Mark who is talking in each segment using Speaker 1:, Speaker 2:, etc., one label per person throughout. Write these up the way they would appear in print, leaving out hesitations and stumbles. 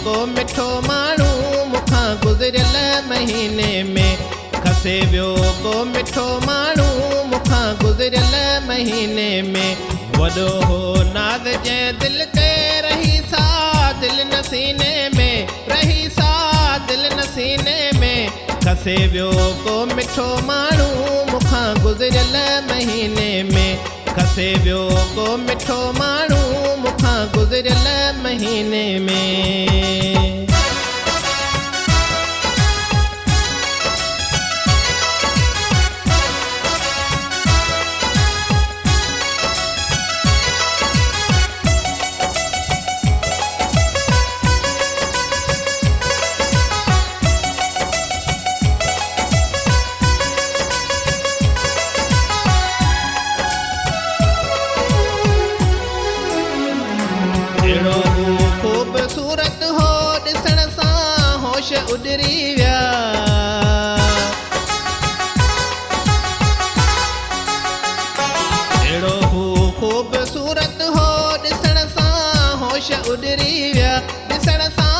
Speaker 1: को मिठो माण्हू मुखां गुज़रियल महीने में खसे वियो को मिठो माण्हू मुखां गुज़रियल महीने में वॾो हो नाज़ जंहिं दिलि ते रही सा दिलि न सीने में रही सा दिलि न सीने में खसे वियो को मिठो माण्हू मुखां गुज़रियल महीने में खसे वियो को मिठो माण्हू मुखां गुज़रियल महीने में खूबसूरत हो ॾिसण सां होश उॾरी विया अहिड़ो हू खूबसूरत हो ॾिसण सां होश उॾरी विया ॾिसण सां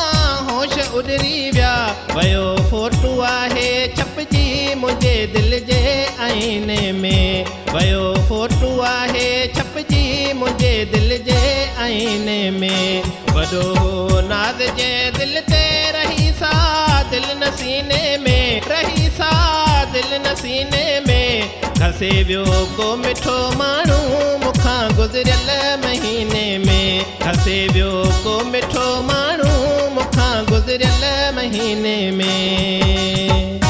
Speaker 1: होश उॾरी विया वयो फोटू आहे छपजी मुंहिंजे दिलि जे आईने में वयो फोटू आहे छपजी मुंहिंजे दिलि जे आईने में वॾो नाज़ जंहिं दिलि ते रही सा दिलि न सीने में रही सा दिलि न सीने में खसे वियो को मिठो माण्हू मुखां गुज़रियल महीने में खसे वियो को मिठो माण्हू मुखां गुज़रियल महीने में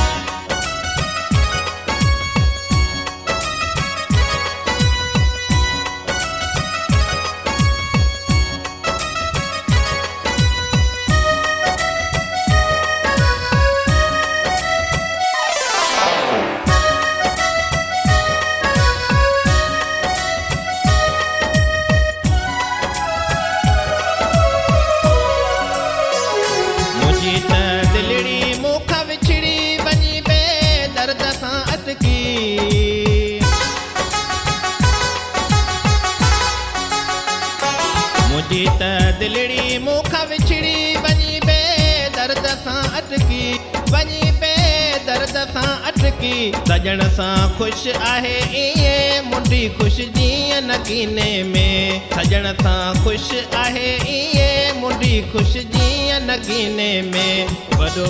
Speaker 1: दिलड़ी मूंखां विछड़ी वञी बे दर्द सां अटकी मुंहिंजी त दिलड़ी मूंखां विछड़ी वञी बे दर्द सां अटकी वञी बे दर्द सां अटकी सजण सां ख़ुशि आहे ईअं मुंडी ख़ुशि जीअं नगीने में सजण सां ख़ुशि आहे ईअं मुंडी ख़ुशि जीअं नगीने में वॾो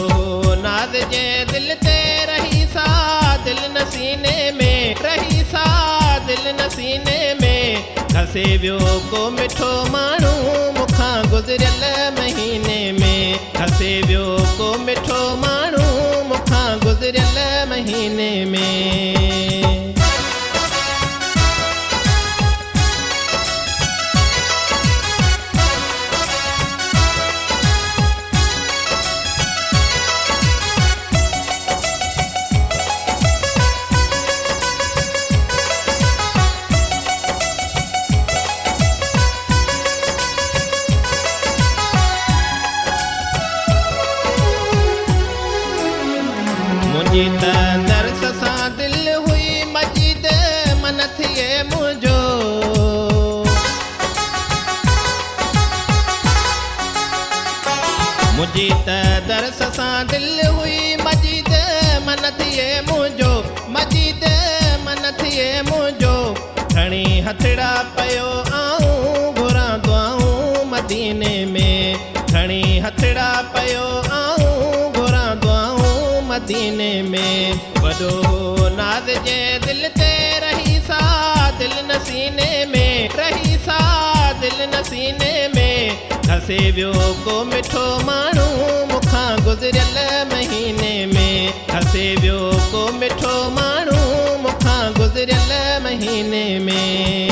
Speaker 1: नाज़ जंहिं दिलि ते रही सा दिलि न सीने में रही सा दिलि न सीने में खसे वियो को मिठो माण्हू मुखां गुज़रियल महीने में खसे वियो को मिठो माण्हू मुखां गुज़रियल महीने में मुंहिंजी त दर्स सां दिलि हुई मजीद मन थिए मुंहिंजो मुंहिंजी त दर्स सां दिलि हुई मजीद मन थिए मुंहिंजो मजीद मन थिए मुंहिंजो खणी हथड़ा पियो आऊं घुरां दुआऊं मदीने में खणी हथड़ा पियो आऊं घुरां दुआऊं मदीने में वॾो नाज़ जंहिं दिलि ते रही सा दिलि न सीने में रही सा दिलि न सीने में खसे वियो को मिठो माण्हू मुखां गुज़रियल महीने में खसे वियो को मिठो माण्हू मुखां गुज़रियल महीने में